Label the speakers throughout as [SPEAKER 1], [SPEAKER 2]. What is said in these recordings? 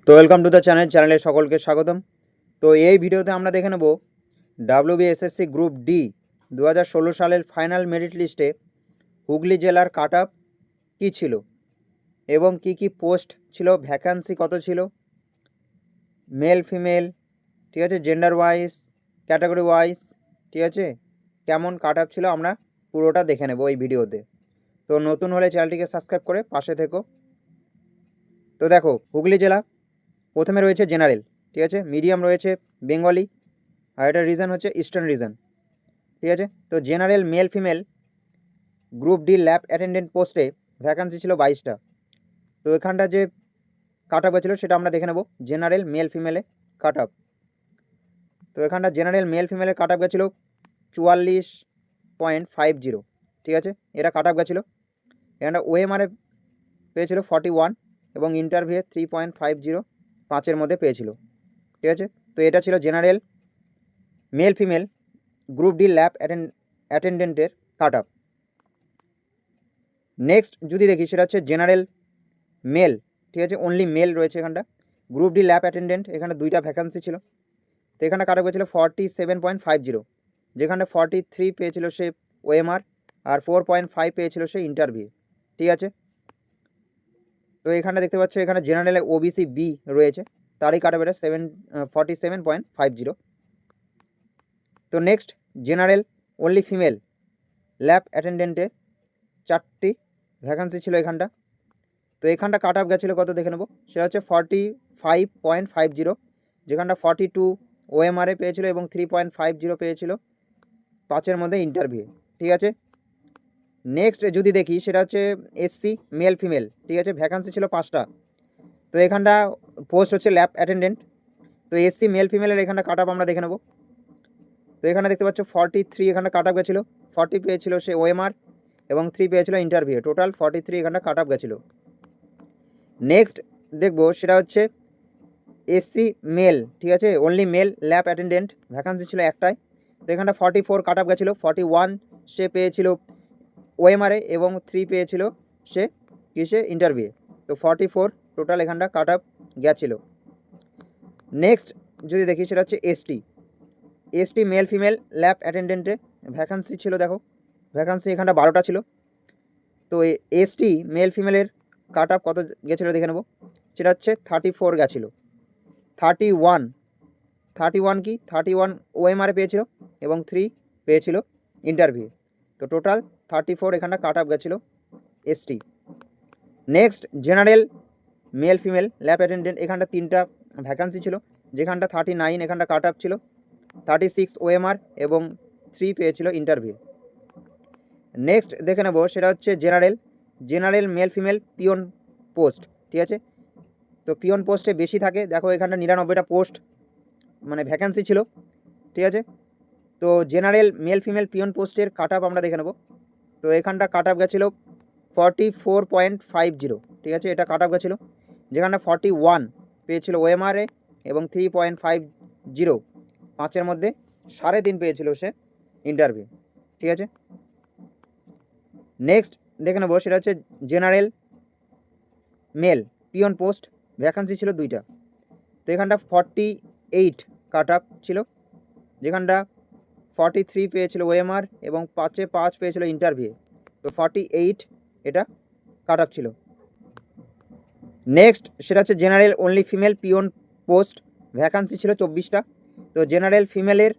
[SPEAKER 1] তো welcome to the চ্যানেলে সকলকে স্বাগতম। তো এই ভিডিওতে আমরা দেখে নেব WBSSC গ্রুপ ডি 2016 সালের ফাইনাল মেরিট লিস্টে হুগলি জেলার কাট অফ কী ছিল এবং কি পোস্ট ছিল, ভ্যাকান্সি কত ছিল, মেল ফিমেল, ঠিক আছে, জেন্ডার ওয়াইজ, ক্যাটাগরি ওয়াইজ, ঠিক আছে, কেমন কাট অফ ছিল আমরা পুরোটা দেখে নেব এই ভিডিওতে। তো নতুন হলে চ্যানেলটিকে সাবস্ক্রাইব করে পাশে থেকো। তো দেখো, হুগলি জেলা প্রথমে রয়েছে জেনারেল, ঠিক আছে, মিডিয়াম রয়েছে বেঙ্গলি, আর এটার রিজন হচ্ছে ইস্টার্ন রিজন, ঠিক আছে। তো general male female group D lab attendant পোস্টে ভ্যাকান্সি ছিল 22টা। তো এখানটা যে কাট অফ গেছিলো সেটা আমরা দেখে নেব, জেনারেল মেল ফিমেলে কাট অফ। তো এখানটা জেনারেল মেল ফিমেলের কাট অফ গেছিলো 44.50, ঠিক আছে, এটা কাট অফ গেছিলো। এখানটা ওএমআরে পেয়েছিল 41 এবং ইন্টারভিউ 3.50, 5-এর মধ্যে পেয়েছিল, ঠিক আছে। তো এটা ছিল general male female group D lab অ্যাটেন্ডেন্টের কাট অফ। নেক্সট যদি দেখি সেটা হচ্ছে জেনারেল মেল, ঠিক আছে, অনলি মেল রয়েছে এখানটা, গ্রুপ ডি ল্যাব অ্যাটেন্ডেন্ট, এখানে 2টা ভ্যাকান্সি ছিল। তো এখানে কাট অফ হয়েছিল 47.50, যেখানে 43 পেয়েছিল সে ওএমআর আর 4.5 পেয়েছিল সে ইন্টারভিউ, ঠিক আছে। তো এখানে দেখতে পাচ্ছ এখানে জেনারেলে ওবিসি বি রয়েছে, তারই কাট অফ এটা 47.50। তো next general only female lab অ্যাটেন্ডেন্টে 4টি ভ্যাকান্সি ছিল এখানটা। তো এখানটা কাট অফ গেছিলো কত দেখে নেবো, সেটা হচ্ছে 45.50, যেখানটা 42 ওএমআরে পেয়েছিল এবং 3.50 পেয়েছিল 5-এর মধ্যে ইন্টারভিউ, ঠিক আছে। নেক্সট যদি দেখি সেটা হচ্ছে এসসি মেল ফিমেল, ঠিক আছে, ভ্যাকান্সি ছিল 5টা। তো এখানটা পোস্ট হচ্ছে ল্যাব অ্যাটেন্ডেন্ট। তো এসসি মেল ফিমেলের এখানটা কাট অফ আমরা দেখে নেবো। তো এখানে দেখতে পাচ্ছ 43 এখানটা কাট অফ গেছিলো, 40 পেয়েছিল সে ওএমআর এবং 3 পেয়েছিল ইন্টারভিউ, টোটাল 43 এখানটা কাট অফ গেছিলো। নেক্সট দেখবো সেটা হচ্ছে এসসি মেল, ঠিক আছে, only mail lab attendant, vacancy ছিল একটাই। তো এখানটা 44 কাট অফ গেছিলো, 41 সে পেয়েছিল ওএমআরে এবং 3 পেয়েছিল সে কিসে ইন্টারভিউ। তো 44 টোটাল এখানটা কাট অফ গেছিলো। নেক্সট যদি দেখি সেটা হচ্ছে এসটি মেল ফিমেল ল্যাব অ্যাটেন্ডেন্টে ভ্যাকান্সি ছিল, দেখো ভ্যাকান্সি এখানটা 12টা ছিল। তো এসটি মেল ফিমেলের কাট অফ কত গেছিলো দেখে নেবো, সেটা হচ্ছে 34 গেছিলো। 31 কি 31 ওএমআরে পেয়েছিল এবং 3 পেয়েছিল ইন্টারভিউ। তো টোটাল 34 এখানটা কাট অফ গেছিলো ST. Next general male female lab attendant, এখানটা 3টা ভ্যাকান্সি ছিল, যেখানটা 39 এখানটা কাট অফ ছিল, 36 ওএমআর এবং 3 পেয়েছিল ইন্টারভিউ। নেক্সট দেখে নেব সেটা হচ্ছে general male female peon post, ঠিক আছে। তো পিওন পোস্টে বেশি থাকে, দেখো এখানটা 99টা পোস্ট মানে ভ্যাকান্সি ছিল, ঠিক আছে। তো জেনারেল মেল ফিমেল পিওন পোস্টের কাট অফ আমরা দেখে নেব। তো এখানটা কাট অফ গেছিলো 44.50, ঠিক আছে, এটা কাট অফ গেছিলো, যেখানটা 41 পেয়েছিল ওএমআরে এবং 3.50, 5-এর মধ্যে 3.5 পেয়েছিল সে ইন্টারভিউ, ঠিক আছে। নেক্সট দেখে নেবো সেটা হচ্ছে general mail peon post, vacancy ছিল 2টা। তো এখানটা 48 কাট অফ ছিল, যেখানটা 43 পেয়েছিল ওএমআর এবং 5-এ 5 পেয়েছিল ইন্টারভিউ। তো 48 এটা কাট অফ ছিল। নেক্সট সেটা হচ্ছে general only female peon post, vacancy ছিল 24টা। তো জেনারেল ফিমেলের,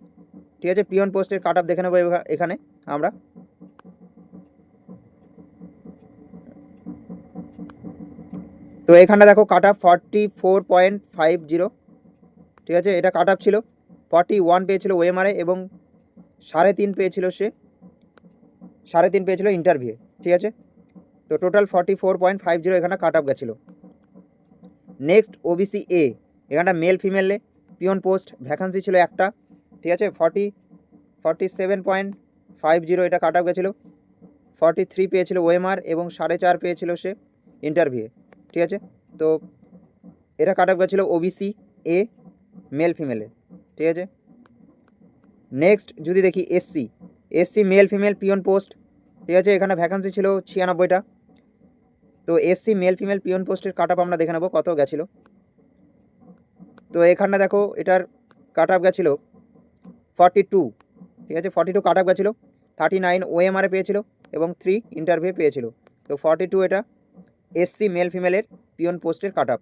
[SPEAKER 1] ঠিক আছে, পিওন পোস্টের কাট অফ দেখে নেবো এখানে আমরা। তো এখানটা দেখো কাট অফ 44.50, ঠিক আছে, এটা কাট অফ ছিল। 41 পেয়েছিল ওএমআরে এবং 3.5 পেয়েছিল সে 3.5 পেয়েছিল ইন্টারভিউ, ঠিক আছে। তো টোটাল 44.50 এখানে কাট অফ গেছিলো। নেক্সট ওবিসি এ, এখানটা মেল ফিমেলে পিওন পোস্ট, ভ্যাকান্সি ছিল একটা, ঠিক আছে, 47.50 এটা কাট অফ গেছিলো। 43 পেয়েছিল ওএমআর এবং 4.5 পেয়েছিল সে ইন্টারভিউ, ঠিক আছে। তো এটা কাট অফ গেছিলো ওবিসি এ মেল ফিমেলে, ঠিক আছে। নেক্সট যদি দেখি SC mail female peon post, ঠিক আছে, এখানে ভ্যাকান্সি ছিল 96টা। তো এসসি মেল ফিমেল পিওন পোস্টের কাট অফ আমরা দেখে নেবো কত গেছিলো। তো এখানটা দেখো এটার কাট আপ গেছিলো 42, ঠিক আছে, 42 কাট আপ গেছিলো, 39 ওএমআরে পেয়েছিল এবং 3 ইন্টারভিউ পেয়েছিল। তো 42 এটা এসসি মেল ফিমেলের পিওন পোস্টের কাট আপ।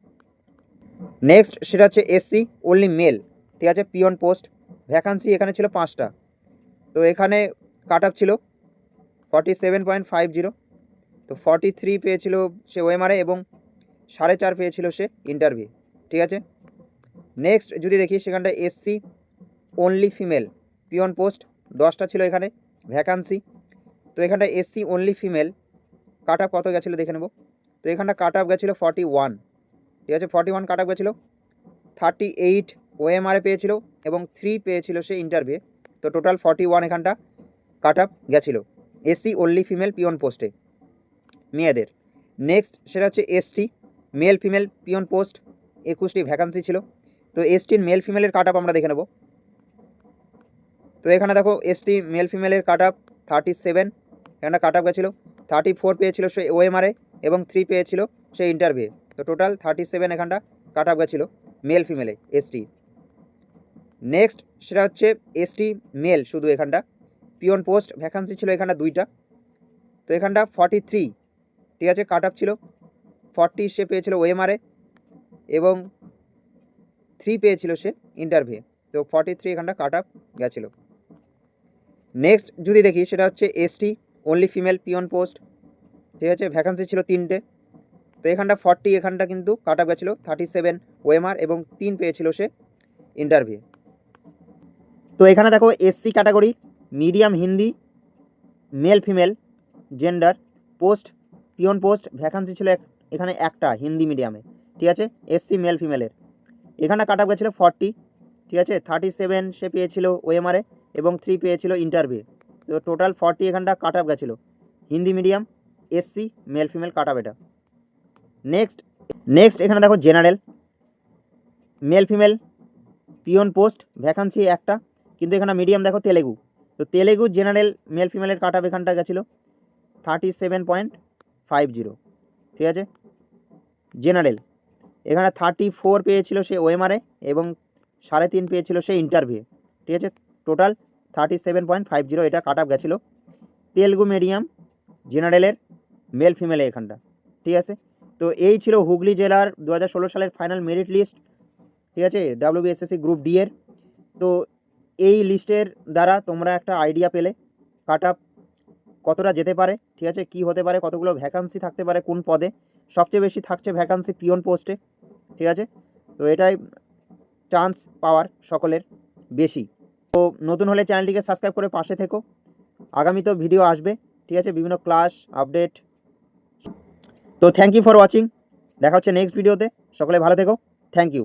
[SPEAKER 1] নেক্সট সেটা হচ্ছে এসসি অনলি মেল, ঠিক আছে, পিওন পোস্ট ভ্যাকান্সি এখানে ছিল 5টা। তো এখানে কাট আপ ছিল 47.50, তো 43 পেয়েছিল সে ওএমআরে এবং 4.5 পেয়েছিল সে ইন্টারভিউ, ঠিক আছে। নেক্সট যদি দেখি সেখানটা SC only female peon post 10টা ছিল এখানে ভ্যাকান্সি। তো এখানটা এসসি অনলি ফিমেল কাট আপ কত গেছিলো দেখে নেব। তো এখানটা কাট আপ গেছিলো 41, ঠিক আছে, 41 কাট আপ গেছিলো, 38 ওএমআরে পেয়েছিল এবং 3 পেয়েছিল সে ইন্টারভিউ। তো টোটাল 41 এখানটা কাট আপ গেছিলো এসসি অনলি ফিমেল পিওন পোস্টে মেয়েদের। নেক্সট সেটা হচ্ছে ST male female peon post 21টি ভ্যাকান্সি ছিল। তো এসটির মেল ফিমেলের কাট আপ আমরা দেখে নেব। তো এখানে দেখো এসটি মেল ফিমেলের কাট আপ 37, এখানে কাট আপ গেছিলো, 34 পেয়েছিল সে ওএমআরে এবং 3 পেয়েছিল সে ইন্টারভিউ। তো টোটাল 37 এখানটা কাট আপ গেছিলো মেল ফিমেলে এসটি। নেক্সট সেটা হচ্ছে এসটি মেল শুধু এখানটা পিওন পোস্ট ভ্যাকান্সি ছিল এখানটা 2টা। তো এখানটা 43, ঠিক আছে, কাট আপ ছিল 40 সে পেয়েছিল ওএমআরে এবং 3 পেয়েছিল সে ইন্টারভিউ। তো 43 এখানটা কাট আপ গেছিলো। নেক্সট যদি দেখি সেটা হচ্ছে ST only female peon post, ঠিক আছে, ভ্যাকান্সি ছিল 3টে। তো এখানটা 40 এখানটা কিন্তু কাট আপ গেছিলো 37 ওএমআর এবং 3 পেয়েছিল সে ইন্টারভিউ। তো এখানে দেখো SC category medium Hindi male female gender post peon post vacancy ছিল এখানে একটা হিন্দি মিডিয়ামে, ঠিক আছে, এসসি মেল ফিমেলের। এখানে কাট আপ গেছিলো 40, ঠিক আছে, 37 সে পেয়েছিল ওএমআরে এবং 3 পেয়েছিল ইন্টারভিউ। তো টোটাল 40 এখানটা কাট আপ গেছিলো Hindi medium SC male female কাট আপ এটা। নেক্সট এখানে দেখো general male female peon post vacancy একটা, কিন্তু এখানে মিডিয়াম দেখো তেলেগু। তো তেলেগু জেনারেল মেল ফিমেলের কাট আপ এখানটা গেছিলো 37.50, ঠিক আছে, জেনারেল। এখানে 34 পেয়েছিল সে ওএমআরে এবং 3.5 পেয়েছিল সে ইন্টারভিউ, ঠিক আছে, টোটাল 37.50 এটা কাট আপ গেছিলো তেলুগু মিডিয়াম জেনারেলের মেল ফিমেলে এখানটা, ঠিক আছে। তো এই ছিল হুগলি জেলার 2016 সালের ফাইনাল মেরিট লিস্ট, ঠিক আছে, ডাব্লিউবিএসএসসি গ্রুপ ডি এর। তো এই লিস্টের দ্বারা তোমরা একটা আইডিয়া পেলে কাট আপ কতটা যেতে পারে, ঠিক আছে, কি হতে পারে, কতগুলো ভ্যাকান্সি থাকতে পারে, কোন পদে সবচেয়ে বেশি থাকছে ভ্যাকান্সি পিওন পোস্টে, ঠিক আছে। তো এটাই চান্স পাওয়ার সকলের বেশি। তো নতুন হলে চ্যানেলটিকে সাবস্ক্রাইব করে পাশে থেকো, আগামী তো ভিডিও আসবে, ঠিক আছে, বিভিন্ন ক্লাস আপডেট। তো থ্যাংক ইউ ফর ওয়াচিং, দেখা হচ্ছে নেক্সট ভিডিওতে, সকলে ভালো থেকো, থ্যাংক ইউ।